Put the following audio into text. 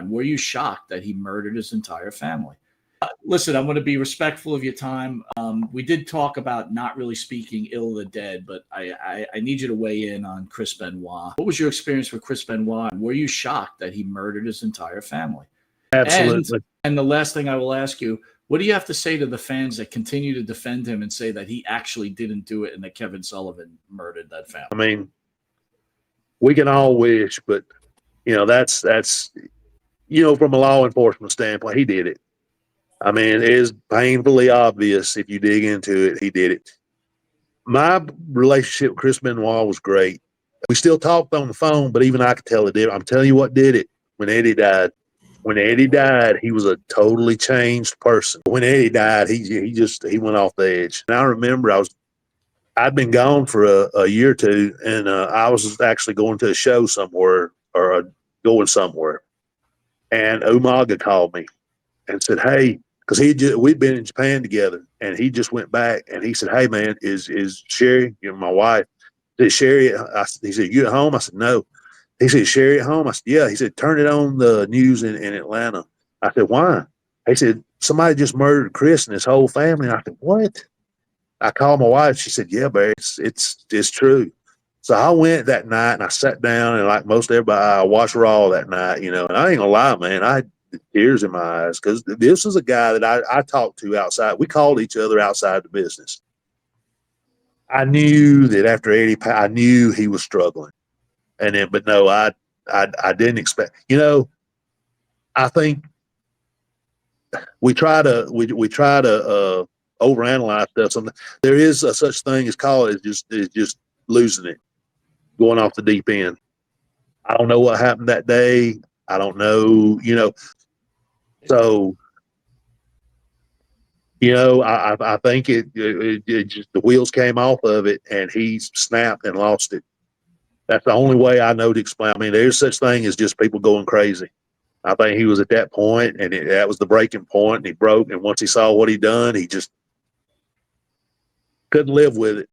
Were you shocked that he murdered his entire family? Listen, I'm going to be respectful of your time. We did talk about not really speaking ill of the dead, but I need you to weigh in on Chris Benoit. What was your experience with Chris Benoit? Were you shocked that he murdered his entire family? Absolutely. And the last thing I will ask you, what do you have to say to the fans that continue to defend him and say that he actually didn't do it and that Kevin Sullivan murdered that family? I mean, we can all wish, but that's from a law enforcement standpoint, he did it. I mean, it is painfully obvious if you dig into it, he did it. My relationship with Chris Benoit was great. We still talked on the phone, but even I could tell it did. I'm telling you what did it when Eddie died. When Eddie died, he was a totally changed person. When Eddie died, he went off the edge. And I remember I'd been gone for a year or two, and I was actually going to a show somewhere or going somewhere. And Umaga called me and said, "Hey," because we'd been in Japan together, and he just went back, and he said, "Hey, man, is Sherry, my wife, is Sherry?" He said, "You at home?" I said, "No." He said, "Sherry at home?" I said, "Yeah." He said, "Turn it on the news in Atlanta." I said, "Why?" He said, "Somebody just murdered Chris and his whole family." And I said, "What?" I called my wife. She said, "Yeah, Barry, it's true." So I went that night and I sat down, and like most everybody, I watched Raw that night, and I ain't gonna lie, man, I had tears in my eyes because this was a guy that I talked to outside. We called each other outside the business. I knew that after Eddie, I knew he was struggling, but no, I didn't expect. I think we try to overanalyze stuff. Something there is a such thing as college is just losing it, going off the deep end. I don't know what happened that day. I don't know, So, I think it just the wheels came off of it, and he snapped and lost it. That's the only way I know to explain. I mean, there's such thing as just people going crazy. I think he was at that point, and that was the breaking point, and he broke. And once he saw what he done, he just couldn't live with it.